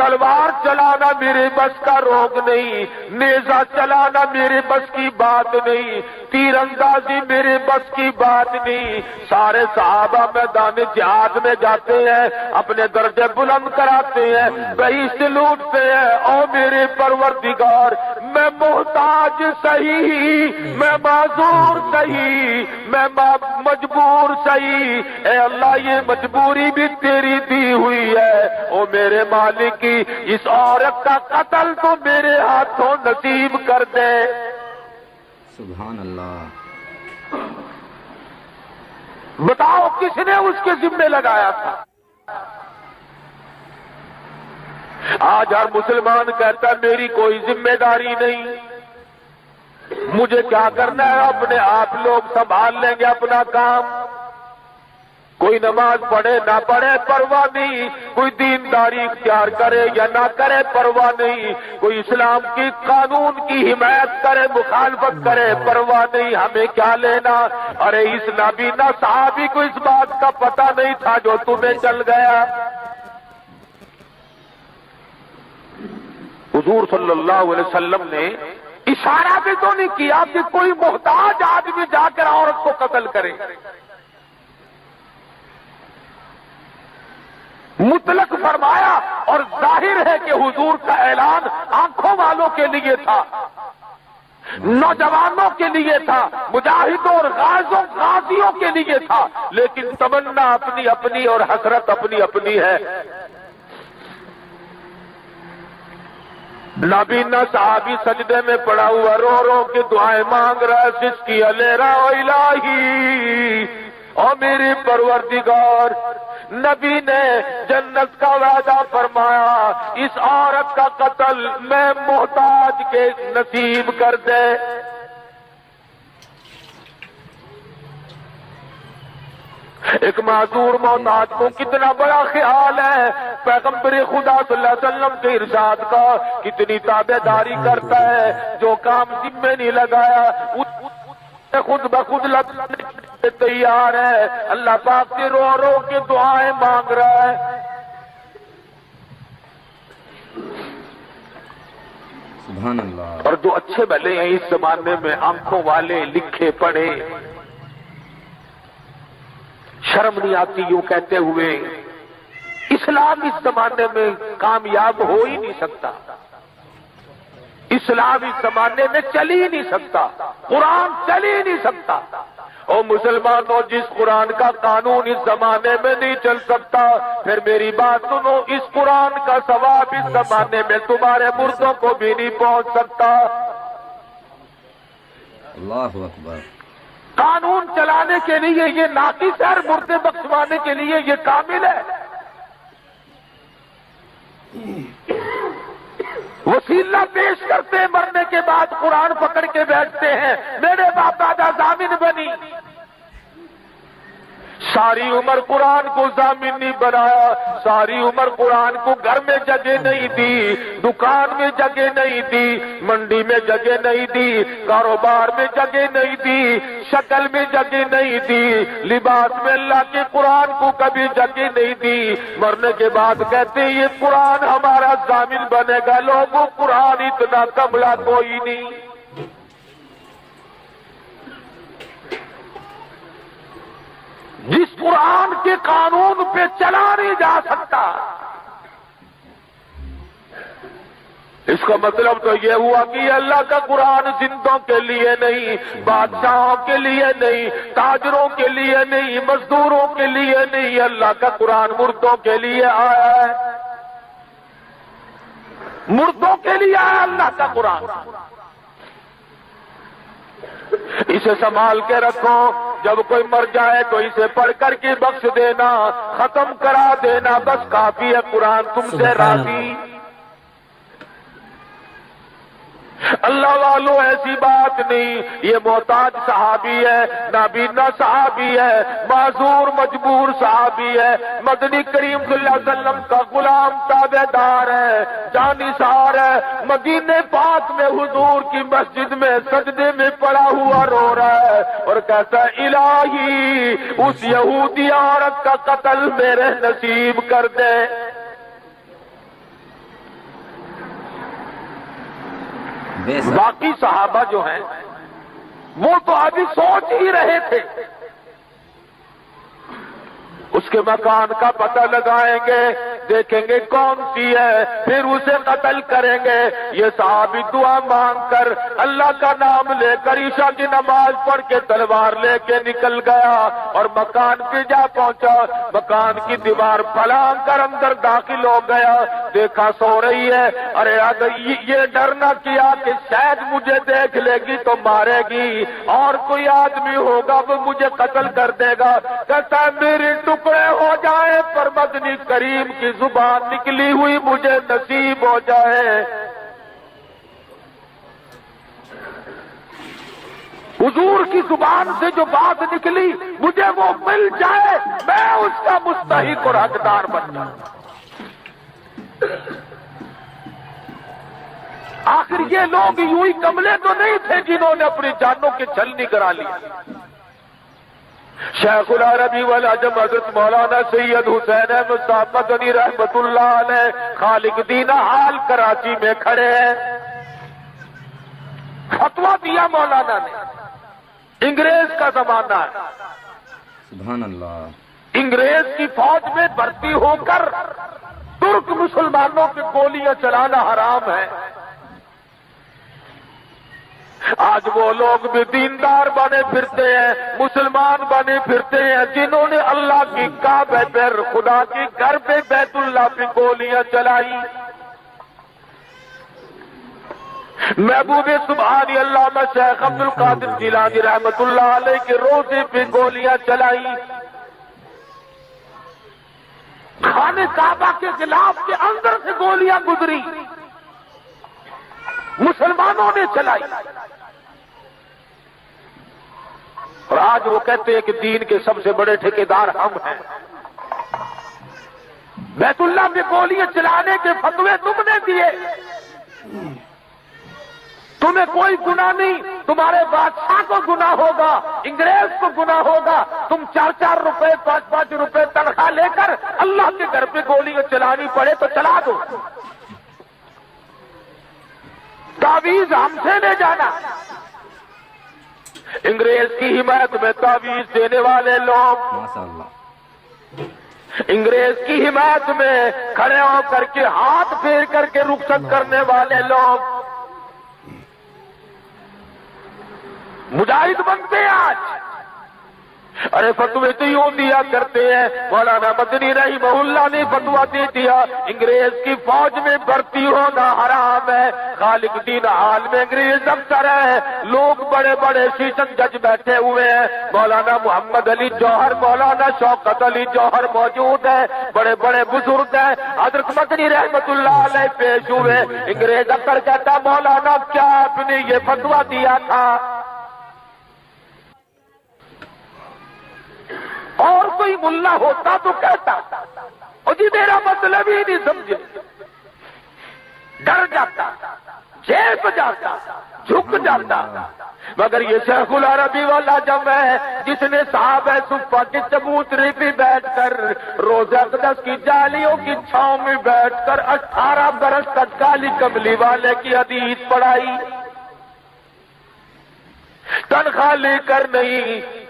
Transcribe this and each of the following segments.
تلوار چلانا میرے بس کا روگ نہیں، نیزہ چلانا میرے بس کی بات نہیں، تیر اندازی میرے بس کی بات نہیں۔ سارے صحابہ میدان جہاد میں جاتے ہیں، اپنے درجے بلند کراتے ہیں، کہیں سے لوٹتے ہیں۔ او میرے پروردگار، میں محتاج صحیح، میں معذور صحیح، میں مجبور صحیح، اے اللہ یہ مجبوری بھی تیری دی ہوئی ہے۔ او میرے مالک کی اس عورت کا قتل تو میرے ہاتھوں نصیب کر دے۔ سبحان اللہ۔ بتاؤ کس نے اس کے ذمے لگایا تھا؟ آج ہر مسلمان کہتا ہے میری کوئی ذمہ داری نہیں، مجھے کیا کرنا ہے، اپنے آپ لوگ سنبھال لیں گے اپنا کام۔ کوئی نماز پڑھے نہ پڑھے پرواہ نہیں، کوئی دینداری اختیار کرے یا نہ کرے پرواہ نہیں، کوئی اسلام کی قانون کی حمایت کرے مخالفت کرے پرواہ نہیں، ہمیں کیا لینا۔ ارے اس نابینا صحابی کو اس بات کا پتہ نہیں تھا جو تمہیں چل گیا۔ حضور صلی اللہ علیہ وسلم نے اشارہ بھی تو نہیں کیا کہ کوئی محتاج آدمی جا کر عورت کو قتل کرے، مطلق فرمایا، اور ظاہر ہے کہ حضور کا اعلان آنکھوں والوں کے لیے تھا، نوجوانوں کے لیے تھا، مجاہدوں اور غازیوں کے لیے تھا، لیکن تمنا اپنی اپنی اور حسرت اپنی اپنی ہے۔ نابینا صحابی سجدے میں پڑا ہوا رو رو کے دعائیں مانگ رہا ہے، جس کی الیرا الہی، اور میری پروردگار، نبی نے جنت کا وعدہ فرمایا، اس عورت کا قتل میں محتاج کے نصیب کر دے۔ ایک معذور محتاج کو کتنا بڑا خیال ہے، پیغمبر خدا صلی اللہ علیہ وسلم کے ارشاد کا کتنی تابعداری کرتا ہے، جو کام ذمہ نہیں لگایا خود بخود لگنے تیار ہے۔ اللہ پاک سے رو رو کے دعائیں مانگ رہا ہے۔ سبحان اللہ۔ اور جو اچھے بھلے ہیں اس زمانے میں آنکھوں والے لکھے پڑھے، شرم نہیں آتی یوں کہتے ہوئے، اسلام اس زمانے میں کامیاب ہو ہی نہیں سکتا، اسلام اس زمانے میں چل ہی نہیں سکتا، قرآن چل ہی نہیں سکتا۔ اور مسلمانوں، جس قرآن کا قانون اس زمانے میں نہیں چل سکتا، پھر میری بات سنو، اس قرآن کا ثواب اس زمانے میں تمہارے مردوں کو بھی نہیں پہنچ سکتا۔ اللہ اکبر۔ قانون چلانے کے لیے یہ ناقص ہے، مردے بخشوانے کے لیے یہ کامل ہے۔ وسیلہ پیش کرتے ہیں، مرنے کے بعد قرآن پکڑ کے بیٹھتے ہیں، میرے باپ دادا ضامن بنی، ساری عمر قرآن کو ضامن نہیں بنایا، ساری عمر قرآن کو گھر میں جگہ نہیں دی، دکان میں جگہ نہیں دی، منڈی میں جگہ نہیں دی، کاروبار میں جگہ نہیں دی، شکل میں جگہ نہیں دی، لباس میں اللہ کے قرآن کو کبھی جگہ نہیں دی۔ مرنے کے بعد کہتے ہیں یہ قرآن ہمارا ضامن بنے گا۔ لوگوں، قرآن اتنا کملا کوئی نہیں۔ جس قرآن کے قانون پہ چلا نہیں جا سکتا، اس کا مطلب تو یہ ہوا کہ یہ اللہ کا قرآن زندوں کے لیے نہیں، بادشاہوں کے لیے نہیں، تاجروں کے لیے نہیں، مزدوروں کے لیے نہیں، اللہ کا قرآن مردوں کے لیے آیا ہے، مردوں کے لیے آیا اللہ کا قرآن۔ اسے سنبھال کے رکھو، جب کوئی مر جائے تو اسے پڑھ کر کے بخش دینا، ختم کرا دینا، بس کافی ہے، قرآن تم سے راضی۔ اللہ والو ایسی بات نہیں، یہ محتاج صحابی ہے، نابینا صحابی ہے، معذور مجبور صحابی ہے، مدنی کریم صلی اللہ علیہ وسلم کا غلام تابعدار ہے، جانثار ہے، مدینے پاک میں حضور کی مسجد میں سجدے میں پڑا ہوا رو رہا ہے اور کہتا ہے الہی اس یہودی عورت کا قتل میرے نصیب کر دے۔ بے شک باقی صحابہ جو ہیں وہ تو ابھی سوچ ہی رہے تھے، اس کے مکان کا پتہ لگائیں گے، دیکھیں گے کون سی ہے، پھر اسے قتل کریں گے۔ یہ صحابی دعا مانگ کر اللہ کا نام لے کر عشاء کی نماز پڑھ کے تلوار لے کے نکل گیا اور مکان پہ جا پہنچا، مکان کی دیوار پھلانگ کر اندر داخل ہو گیا، دیکھا سو رہی ہے۔ ارے اگر یہ ڈر نہ کیا کہ شاید مجھے دیکھ لے گی تو مارے گی، اور کوئی آدمی ہوگا وہ مجھے قتل کر دے گا، کہتا ہے میرے ٹکڑے ہو جائیں پر مدنی کریم کی زبان نکلی ہوئی مجھے نصیب ہو جائے۔ حضور کی زبان سے جو بات نکلی مجھے وہ مل جائے، میں اس کا مستحق اور حقدار بن جاؤں۔ آخر یہ لوگ یوں ہی کملے تو نہیں تھے جنہوں نے اپنی جانوں کی چھلنی کرا لی۔ شیخ العربی والعجم حضرت مولانا سید حسین احمد صاحب مدنی رحمت اللہ علیہ خالق دین حال کراچی میں کھڑے ہیں، فتویٰ دیا مولانا نے، انگریز کا زمانہ ہے، سبحان اللہ، انگریز کی فوج میں بھرتی ہو کر ترک مسلمانوں کی گولیاں چلانا حرام ہے۔ آج وہ لوگ بھی دیندار بنے پھرتے ہیں، مسلمان بنے پھرتے ہیں، جنہوں نے اللہ کی کعبہ پر، خدا کی گھر پہ بیت اللہ پہ گولیاں چلائی۔ محبوب سبحانی علامہ شیخ عبد القادر جیلانی رحمت اللہ علیہ کے روزے پہ گولیاں چلائی، خانہ کعبہ کے خلاف کے اندر سے گولیاں گزری، مسلمانوں نے چلائی، اور آج وہ کہتے ہیں کہ دین کے سب سے بڑے ٹھیکیدار ہم ہیں۔ بیت اللہ میں گولیاں چلانے کے فتوے تم نے دیے، تمہیں کوئی گناہ نہیں، تمہارے بادشاہ کو گناہ ہوگا، انگریز کو گناہ ہوگا، تم 4-4 روپے 5-5 روپے تنخواہ لے کر اللہ کے گھر پہ گولیاں چلانی پڑے تو چلا دو، تعویذ ہم سے لے جانا۔ انگریز کی حمایت میں تعویذ دینے والے لوگ، ماشاء اللہ، انگریز کی حمایت میں کھڑے ہو کر کے ہاتھ پھیر کر کے رخصت کرنے والے لوگ مجاہد بنتے ہیں آج۔ ارے فتوے تو یوں دیا کرتے ہیں، مولانا مدنی رحمہ اللہ نے فتوا دے دیا انگریز کی فوج میں بھرتی ہونا حرام ہے۔ خالق دین حال میں انگریز افسر ہے، لوگ بڑے بڑے سیشن جج بیٹھے ہوئے ہیں، مولانا محمد علی جوہر، مولانا شوکت علی جوہر موجود ہے، بڑے بڑے بزرگ ہیں، حضرت مدنی رحمت اللہ علیہ پیش ہوئے۔ انگریز افسر کہتا مولانا کیا آپ نے یہ فتوا دیا تھا؟ اور کوئی ملا ہوتا تو کہتا اور جی میرا مطلب ہی نہیں سمجھے، ڈر جاتا، جھیپ جاتا، جھک جاتا، مگر یہ شیخ العربی والا جب ہے جس نے صحابہ صفہ کے چبوترے پہ بیٹھ کر روزہ اقدس کی جالیوں کی چھاؤں میں بیٹھ کر 18 برس تک کالی کملی والے کی حدیث پڑھائی، تنخواہ لے کر نہیں۔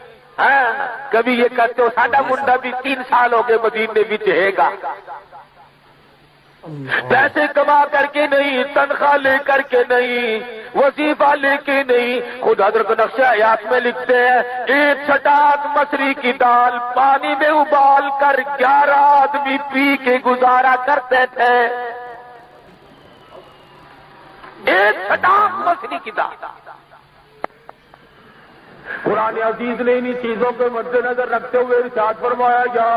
کبھی یہ کہتے ہو ساڈا منڈا بھی 3 سال ہو گئے مدینے بھی چہے گا، پیسے کما کر کے نہیں، تنخواہ لے کر کے نہیں، وظیفہ لے کے نہیں۔ خود حضرت نقش حیات میں لکھتے ہیں 1 چھٹاک مسری کی دال پانی میں ابال کر 11 آدمی پی کے گزارا کرتے تھے، 1 چھٹاک مسری کی دال۔ قرآن عزیز نے انہی چیزوں کو مد نظر رکھتے ہوئے ارشاد فرمایا یا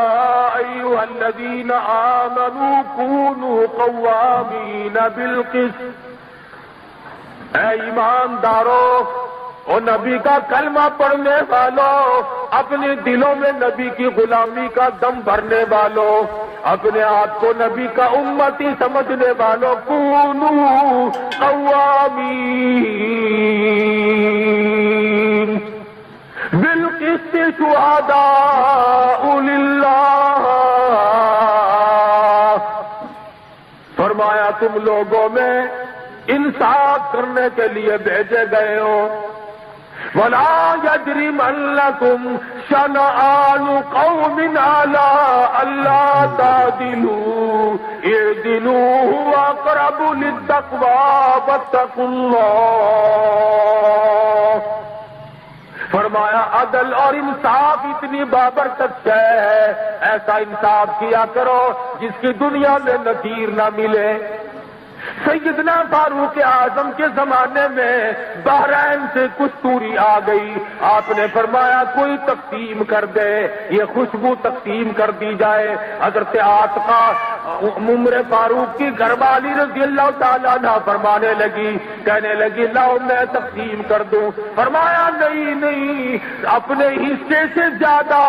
ایھا الذین آمنوا کونوا قوامین بالقسط، اے ایماندارو، او نبی کا کلمہ پڑھنے والوں، اپنے دلوں میں نبی کی غلامی کا دم بھرنے والوں، اپنے آپ کو نبی کا امتی سمجھنے والوں، کونوا قوامین بالقسط شہداء للہ، فرمایا تم لوگوں میں انسان امساک کرنے کے لیے بھیجے گئے ہو. وَلَا يَجْرِمَنَّكُمْ شَنَآنُ قَوْمٍ عَلَىٰ أَلَّا تَعْدِلُوا اعْدِلُوا هُوَ أَقْرَبُ لِلتَّقْوَىٰ وَاتَّقُوا اللَّهَ. فرمایا عدل اور انصاف اتنی بابرکت ہے، ایسا انصاف کیا کرو جس کی دنیا میں نظیر نہ ملے. سیدنا فاروق اعظم کے زمانے میں بحرین سے کچھ توری آ گئی. آپ نے فرمایا کوئی تقسیم کر دے، یہ خوشبو تقسیم کر دی جائے. حضرت عاتقہ عمر فاروق کی گھر والی رضی اللہ تعالیٰ عنہ فرمانے لگی، کہنے لگی لاؤ میں تقسیم کر دوں. فرمایا نہیں نہیں، اپنے حصے سے زیادہ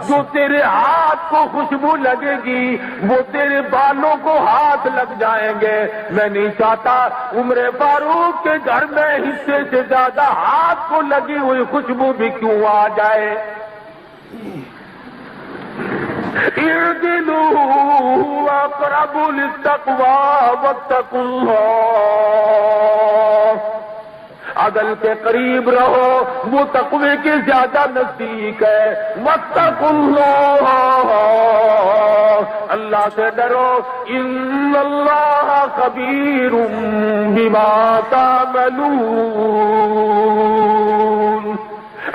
جو تیرے ہاتھ کو خوشبو لگے گی وہ تیرے بالوں کو ہاتھ لگ جائیں گے. میں نہیں چاہتا عمر فاروق کے گھر میں حصے سے زیادہ ہاتھ کو لگی ہوئی خوشبو بھی کیوں آ جائے. اعدلوا اقرب للتقوى واتقوا الله. عدل کے قریب رہو، وہ تقوی کے زیادہ نزدیک ہے. واتقوا اللہ، اللہ سے ڈرو. ان اللہ خبیر بما تعملون.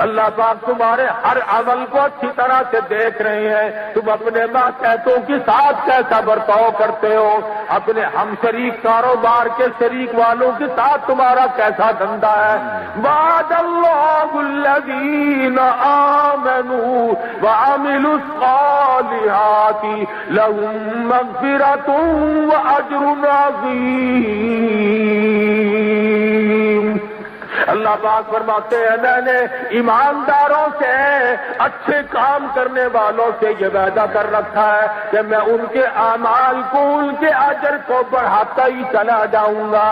اللہ پاک تمہارے ہر عمل کو اچھی طرح سے دیکھ رہے ہیں. تم اپنے ماتحتوں کے ساتھ کیسا برتاؤ کرتے ہو، اپنے ہم شریک کاروبار کے شریک والوں کے ساتھ تمہارا کیسا دھندا ہے. وعد اللہ الذین آمنوا وعملوا الصالحات لهم مغفرۃ واجر عظیم. اللہ پاک فرماتے ہیں میں نے ایمانداروں سے، اچھے کام کرنے والوں سے یہ وعدہ کر رکھا ہے کہ میں ان کے اعمال کو، ان کے اجر کو بڑھاتا ہی چلا جاؤں گا.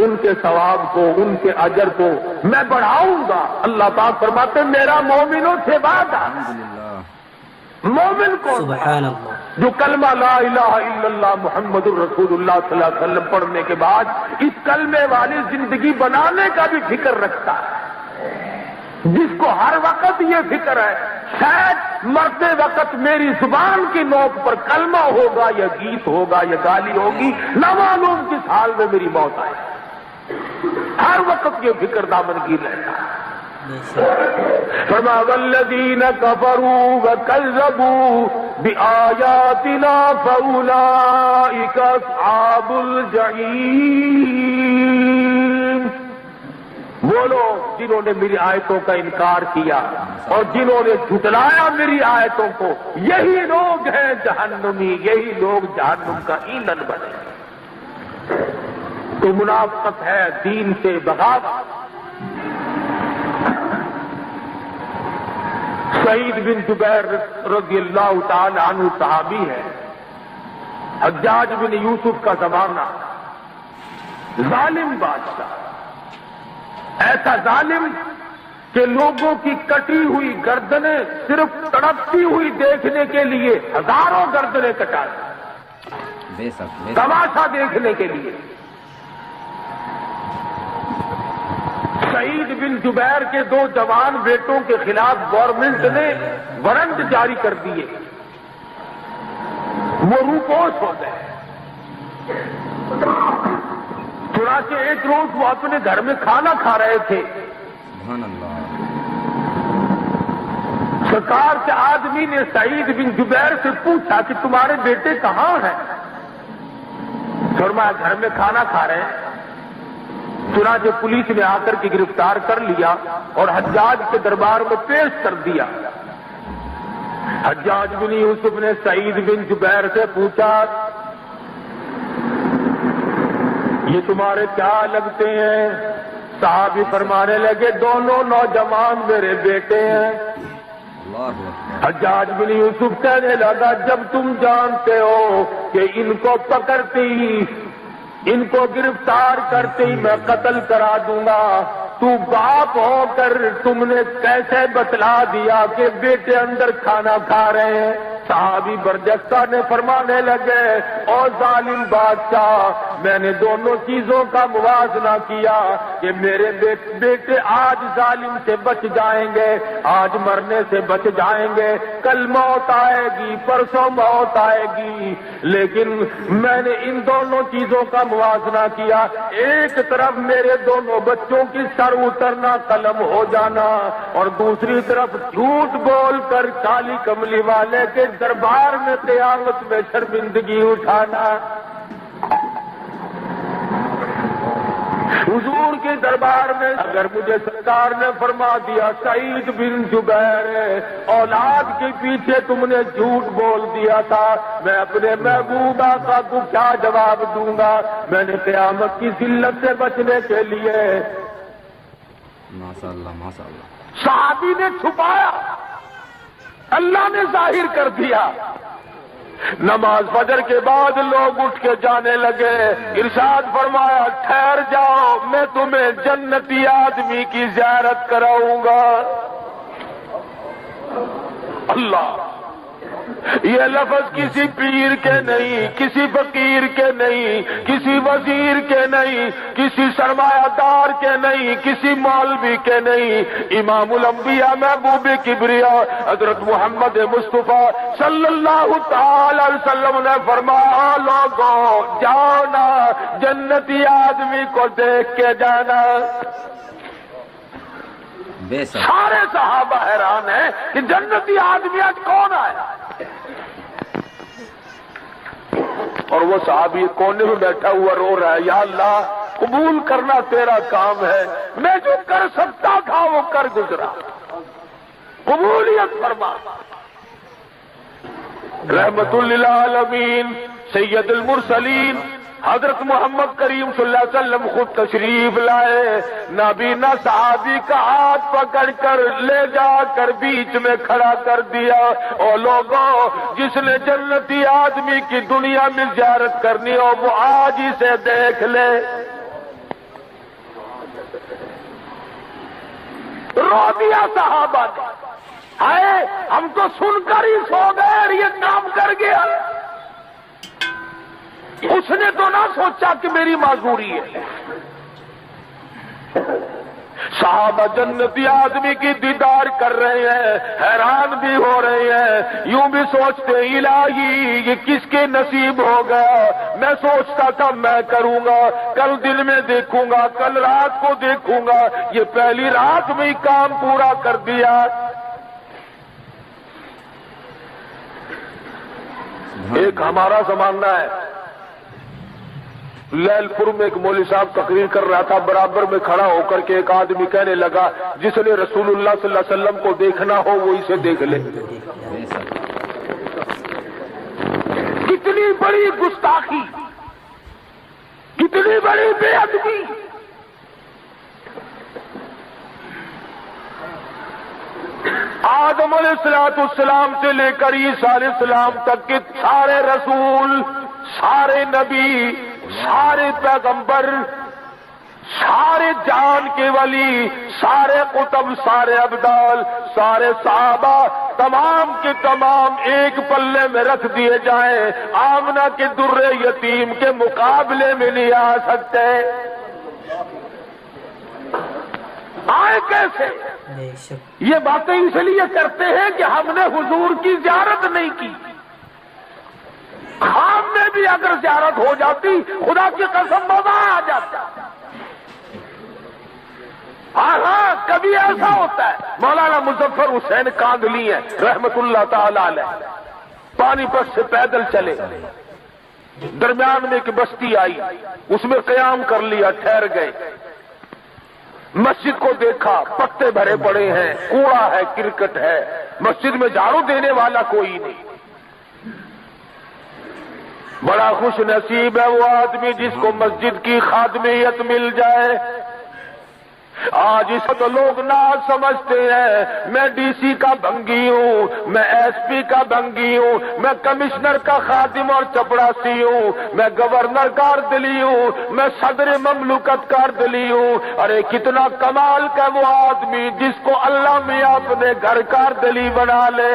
ان کے ثواب کو، ان کے اجر کو میں بڑھاؤں گا. اللہ پاک فرماتے ہیں میرا مومنوں سے وعدہ. مومن کو سبحان اللہ، جو کلمہ لا الہ الا اللہ محمد الرسول اللہ صلی اللہ علیہ وسلم پڑھنے کے بعد اس کلمے والی زندگی بنانے کا بھی فکر رکھتا ہے، جس کو ہر وقت یہ فکر ہے شاید مرتے وقت میری زبان کی نوک پر کلمہ ہوگا یا گیت ہوگا یا گالی ہوگی، نہ معلوم کس حال میں میری موت آئے. ہر وقت یہ فکر دامنگیر رہتا ہے. فرمایا والذین کفروا وکذبوا بآیاتنا فاولئک اصحاب الجحیم. وہ لوگ جنہوں نے میری آیتوں کا انکار کیا اور جنہوں نے جھٹلایا میری آیتوں کو، یہی لوگ ہیں جہنمی، یہی لوگ جہنم کا ایندھن بنے. تو منافقت ہے دین سے بغاوت. سعید بن جبیر رضی اللہ تعالی عنہ صحابی ہے. حجاج بن یوسف کا زمانہ، ظالم بادشاہ، ایسا ظالم کہ لوگوں کی کٹی ہوئی گردنیں صرف تڑپتی ہوئی دیکھنے کے لیے ہزاروں گردنیں کٹاتے، بے شک تماشا دیکھنے کے لیے. سعید بن جبیر کے 2 جوان بیٹوں کے خلاف گورنمنٹ نے وارنٹ جاری کر دیے. وہ روپوش ہو گئے. چنانچہ ایک روز وہ اپنے گھر میں کھانا کھا رہے تھے. سبحان اللہ. سرکار کے آدمی نے سعید بن جبیر سے پوچھا کہ تمہارے بیٹے کہاں ہیں؟ فرمایا گھر میں کھانا کھا رہے ہیں. چنانچہ پولیس نے آ کر کے گرفتار کر لیا اور حجاج کے دربار میں پیش کر دیا. حجاج بن یوسف نے سعید بن جبیر سے پوچھا یہ تمہارے کیا لگتے ہیں؟ صحابی فرمانے لگے دونوں نوجوان میرے بیٹے ہیں. اللہ اکبر. حجاج بن یوسف کہنے لگا جب تم جانتے ہو کہ ان کو پکڑتے ہی، ان کو گرفتار کرتے ہی میں قتل کرا دوں گا، تو باپ ہو کر تم نے کیسے بتلا دیا کہ بیٹے اندر کھانا کھا رہے ہیں؟ صحابی برجستہ نے فرمانے لگے، او ظالم بادشاہ، میں نے دونوں چیزوں کا موازنہ کیا کہ میرے بیٹے آج ظالم سے بچ جائیں گے، آج مرنے سے بچ جائیں گے، کل موت آئے گی، پرسوں موت آئے گی، لیکن میں نے ان دونوں چیزوں کا موازنہ کیا، ایک طرف میرے دونوں بچوں کی سر اترنا، قلم ہو جانا، اور دوسری طرف جھوٹ بول کر کالی کملی والے کے دربار میں قیامت میں شرمندگی اٹھانا۔ حضور کے دربار میں اگر مجھے سرکار نے فرما دیا سعید بن جبیر اولاد کے پیچھے تم نے جھوٹ بول دیا تھا، میں اپنے محبوب آقا کو کیا جواب دوں گا؟ میں نے قیامت کی ذلت سے بچنے کے لیے ماشاء اللہ صحابی نے چھپایا، اللہ نے ظاہر کر دیا۔ نماز فجر کے بعد لوگ اٹھ کے جانے لگے، ارشاد فرمایا ٹھہر جاؤ، میں تمہیں جنتی آدمی کی زیارت کراؤں گا۔ اللہ، یہ لفظ کسی پیر کے نہیں، کسی فقیر کے نہیں، کسی وزیر کے نہیں، کسی سرمایہ دار کے نہیں، کسی مولوی کے نہیں، امام الانبیاء محبوب کبریاء حضرت محمد مصطفیٰ صلی اللہ تعالی علیہ وسلم نے فرمایا لوگوں جاؤ نا جنتی آدمی کو دیکھ کے جانا۔ بے شک سارے صحابہ حیران ہیں کہ جنتی آدمی آج کون آیا، اور وہ صحابی کونے میں بیٹھا ہوا رو رہا ہے، یا اللہ قبول کرنا تیرا کام ہے، میں جو کر سکتا تھا وہ کر گزرا، قبولیت فرما۔ رحمت للعالمین سید المرسلین حضرت محمد کریم صلی اللہ علیہ وسلم خود تشریف لائے، نابینا صحابی کا ہاتھ پکڑ کر لے جا کر بیچ میں کھڑا کر دیا، اور لوگوں جس نے جنتی آدمی کی دنیا میں زیارت کرنی ہو وہ آج ہی سے دیکھ لے۔ رو دیا صحابہ نے، ہائے ہم تو سن کر ہی سو گئے اور یہ کام کر گیا۔ اس نے تو نہ سوچا کہ میری معذوری ہے۔ صحابہ جنتی آدمی کی دیدار کر رہے ہیں، حیران بھی ہو رہے ہیں، یوں بھی سوچتے الہی یہ کس کے نصیب ہو گیا، میں سوچتا تھا میں کروں گا، کل دن میں دیکھوں گا، کل رات کو دیکھوں گا، یہ پہلی رات میں ہی کام پورا کر دیا۔ ایک ہمارا زمانہ ہے، لیل پور میں ایک مولوی صاحب تقریر کر رہا تھا، برابر میں کھڑا ہو کر کے ایک آدمی کہنے لگا جس نے رسول اللہ صلی اللہ علیہ وسلم کو دیکھنا ہو وہ اسے دیکھ لے۔ کتنی بڑی گستاخی، کتنی بڑی بے ادبی۔ آدم علیہ السلام سے لے کر عیسیٰ علیہ السلام تک کے سارے رسول، سارے نبی، سارے پیغمبر، سارے جان کے ولی، سارے قطب، سارے ابدال، سارے صحابہ تمام کے تمام ایک پلے میں رکھ دیے جائیں، آمنہ کے در یتیم کے مقابلے میں نہیں آ سکتے۔ آئے کیسے؟ یہ باتیں اس لیے کرتے ہیں کہ ہم نے حضور کی زیارت نہیں کی، خام میں بھی اگر زیارت ہو جاتی خدا کی قسم مزہ آ جاتا۔ ہاں کبھی ایسا ہوتا ہے، مولانا مظفر حسین کاندلی ہیں رحمت اللہ تعالی علیہ، پانی پت سے پیدل چلے، درمیان میں ایک بستی آئی، اس میں قیام کر لیا، ٹھہر گئے، مسجد کو دیکھا، پتے بھرے پڑے ہیں، کوڑا ہے، کرکٹ ہے، مسجد میں جھاڑو دینے والا کوئی نہیں۔ بڑا خوش نصیب ہے وہ آدمی جس کو مسجد کی خادمیت مل جائے۔ آج اس کو لوگ ناز سمجھتے ہیں، میں ڈی سی کا بنگی ہوں، میں ایس پی کا بنگی ہوں، میں کمشنر کا خادم اور چپڑاسی ہوں، میں گورنر کاردلی ہوں، میں صدر مملکت کاردلی ہوں۔ ارے کتنا کمال کا وہ آدمی جس کو اللہ میاں اپنے گھر کاردلی بنا لے۔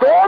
2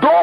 2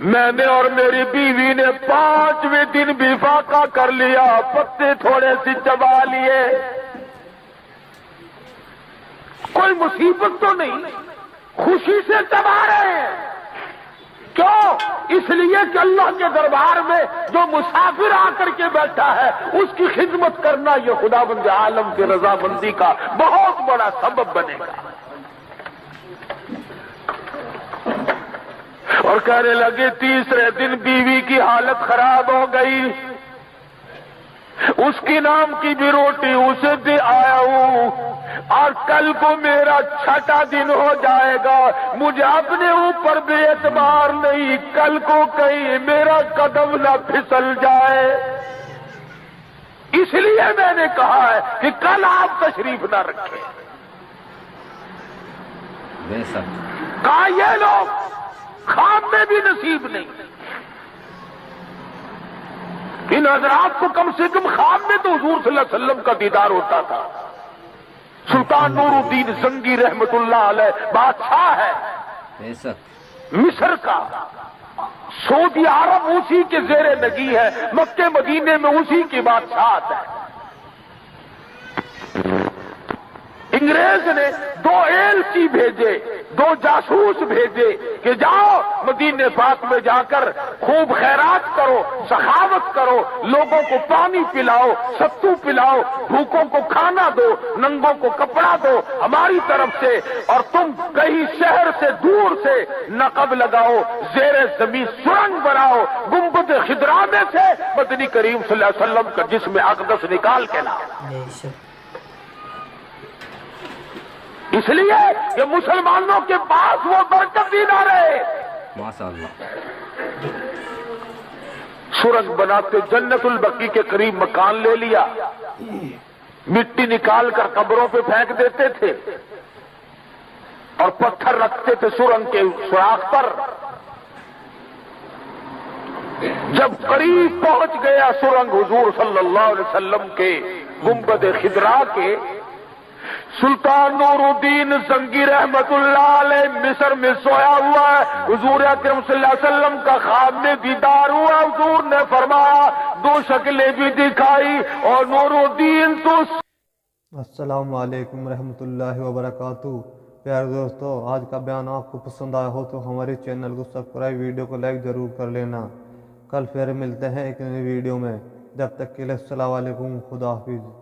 میں نے اور میری بیوی نے 5ویں دن بھی فاقہ کر لیا، پتے تھوڑے سے چبا لیے، کوئی مصیبت تو نہیں، خوشی سے چبا رہے ہیں۔ کیوں؟ اس لیے کہ اللہ کے دربار میں جو مسافر آ کر کے بیٹھا ہے اس کی خدمت کرنا یہ خداوند عالم کی رضامندی کا بہت بڑا سبب بنے گا۔ اور کہنے لگے 3رے دن بیوی کی حالت خراب ہو گئی، اس کی نام کی بھی روٹی اسے دے آیا ہوں، اور کل کو میرا 6واں دن ہو جائے گا، مجھے اپنے اوپر بھی اعتبار نہیں، کل کو کہیں میرا قدم نہ پھسل جائے، اس لیے میں نے کہا ہے کہ کل آپ تشریف نہ رکھیں۔ بے شک کہا یہ لوگ خواب میں بھی نصیب نہیں، ان حضرات کو کم سے کم خواب میں تو حضور صلی اللہ علیہ وسلم کا دیدار ہوتا تھا۔ سلطان نور الدین زنگی رحمت اللہ علیہ بادشاہ ہے بے شک مصر کا، سعودی عرب اسی کے زیر نگی ہے، مکے مدینے میں اسی کی بادشاہت ہے۔ انگریز نے 2 ایلچی بھیجے، 2 جاسوس بھیجے کہ جاؤ مدینے پاک میں جا کر خوب خیرات کرو، سخاوت کرو، لوگوں کو پانی پلاؤ، ستو پلاؤ، بھوکوں کو کھانا دو، ننگوں کو کپڑا دو ہماری طرف سے، اور تم کہیں شہر سے دور سے نقب لگاؤ، زیر زمین سرنگ بناؤ، گنبد خضرا میں سے مدنی کریم صلی اللہ علیہ وسلم کا جسم اقدس نکال کے لاؤ۔ اس لیے کہ مسلمانوں کے پاس وہ برکت ہی نہ رہے۔ ماشاء اللہ سرنگ بناتے جنت البقیع کے قریب مکان لے لیا، مٹی نکال کر قبروں پہ پھینک دیتے تھے اور پتھر رکھتے تھے سرنگ کے سوراخ پر۔ جب قریب پہنچ گیا سرنگ حضور صلی اللہ علیہ وسلم کے گنبد خضرا کے، سلطان نور الدین زنگی رحمت اللہ علیہ مصر میں سویا ہوا ہے، حضور اکرم صلی اللہ علیہ وسلم کا خواب میں دیدار ہوا، حضور نے فرمایا 2 شکلیں بھی دکھائی، اور نور الدین تو السلام علیکم ورحمۃ اللہ وبرکاتہ۔ پیارے دوستو، آج کا بیان آپ کو پسند آیا ہو تو ہمارے چینل کو سبسکرائب، ویڈیو کو لائک ضرور کر لینا۔ کل پھر ملتے ہیں ایک نئی ویڈیو میں، جب تک کے لیے السلام علیکم، خدا حافظ۔